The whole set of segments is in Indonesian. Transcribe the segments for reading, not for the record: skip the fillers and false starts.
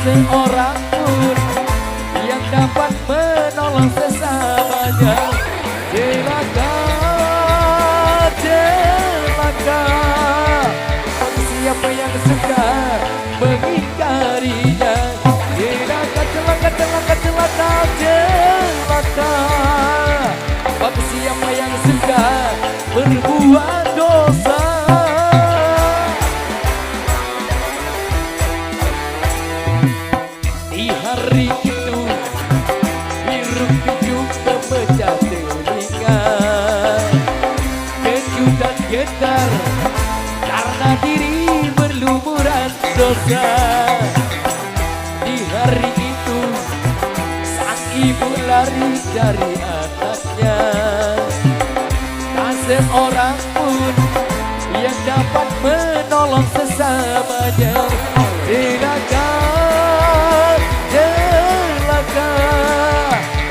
seorang pun yang dapat menolong sesamanya. Celaka, celaka, bagi siapa yang suka mengingkarinya. Celaka, celaka, celaka, celaka, celaka, bagi siapa yang suka berbuat dosa. Di hari itu hiruk pikuk memecah telinga, keju dan getar karena diri berlumuran dosa. Di hari itu sang ibu lari dari anaknya, tak seorang pun yang dapat menolong sesamanya. Celaka, celaka,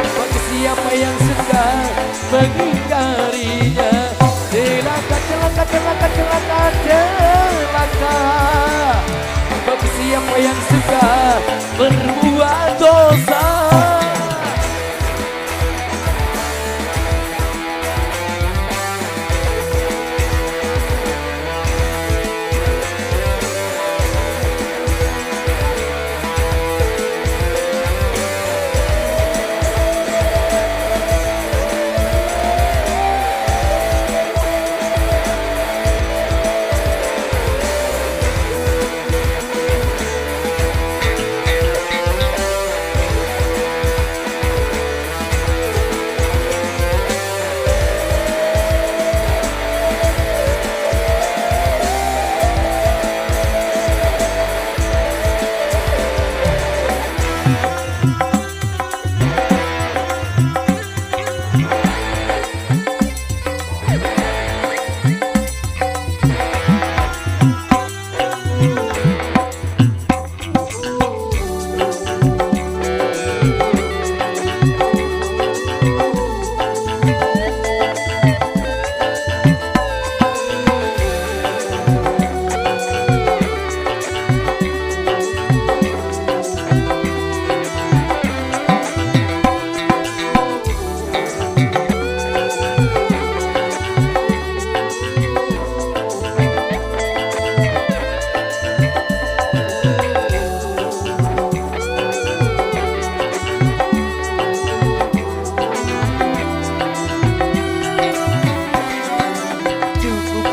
bagi siapa yang suka mengingkarinya. Celaka, celaka, celaka, celaka, celaka, bagi siapa yang suka berbuat dosa.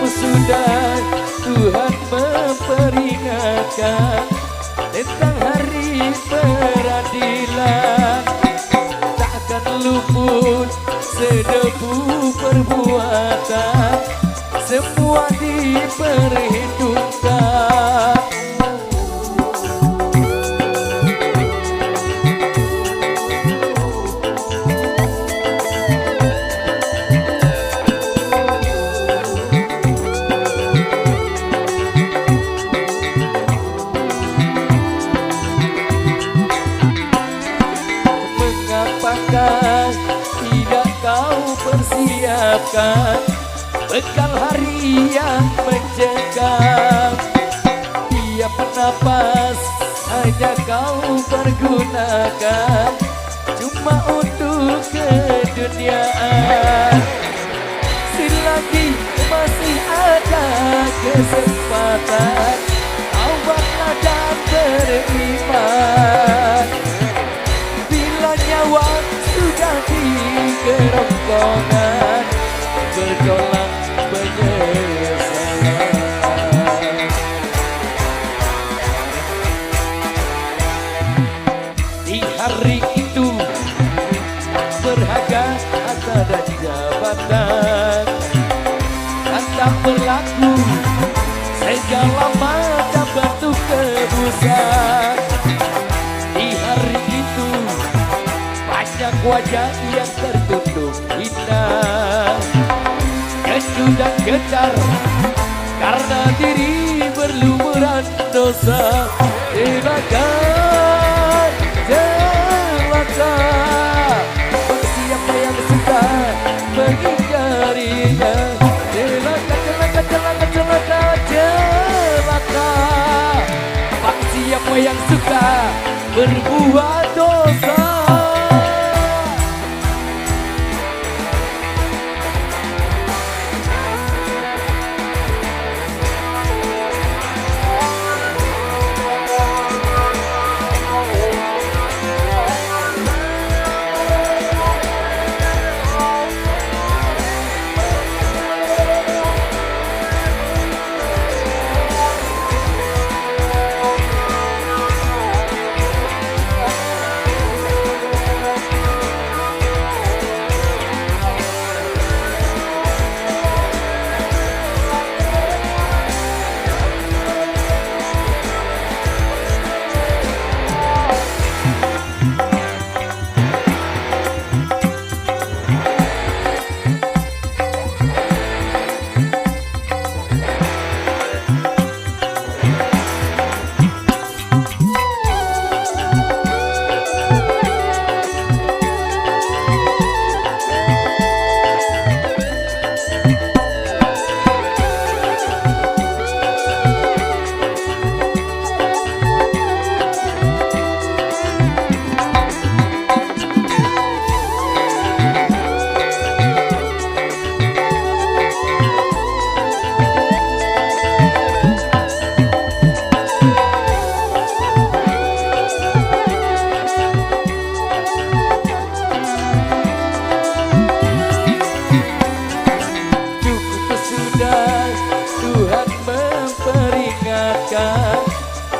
Sudah Tuhan memperingatkan tentang hari peradilan. Takkan luput sedebu perbuatan, semua diperhitungkan. Tidak kau persiapkan bekal hari yang mencekam. Tiap napas hanya kau pergunakan cuma untuk keduniaan. Selagi masih ada kesempatan, taubatlah dan beriman. Bila nyawa sudah di kerongkongan, bertolak penyesalan. Di hari itu berharga harta dan jabatan, dan tak berlaku segala macam bentuk tebusan. Di hari itu banyak wajah yang tertutup indah, keju dan getar karena diri berlumuran dosa. Celaka, celaka, bagi siapa yang suka mengingkarinya. Celaka, celaka, celaka, celaka, celaka, bagi siapa yang suka berbuat dosa.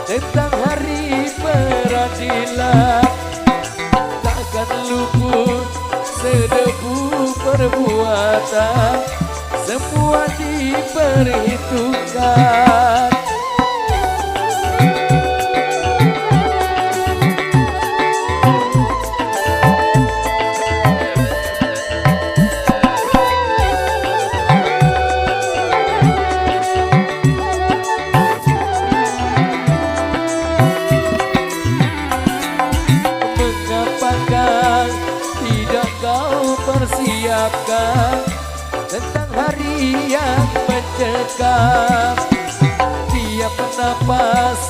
Tentang hari peradilan, takkan luput sedebu perbuatan, semua diperhitungkan. Persiapkan tentang hari yang mencekam, tiap napas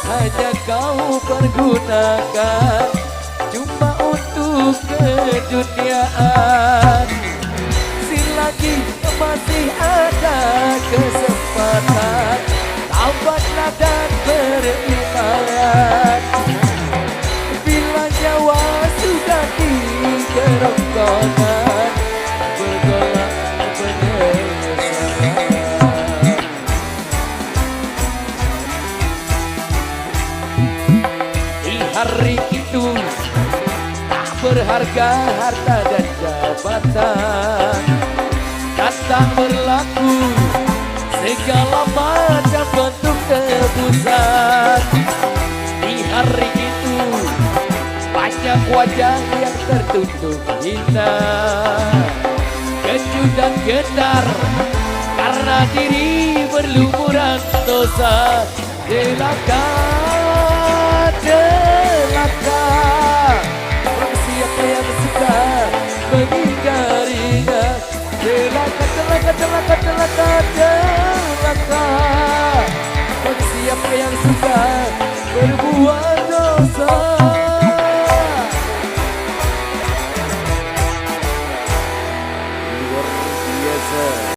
hanya kau pergunakan cuma untuk keduniaan. Selagi masih ada kesempatan, taubatlah dan beriman. Bila nyawa sudah di kerongkongan, bergolak penyesalan. Di hari itu tak berharga harta dan jabatan, datang berlaku segala macam bentuk tebusan. Di hari itu banyak wajah yang tertunduk hina, kecut dan getar karena diri berlumuran dosa. Celaka, celaka, siapa yang suka mengingkarinya. Celaka, celaka, celaka, celaka, celaka.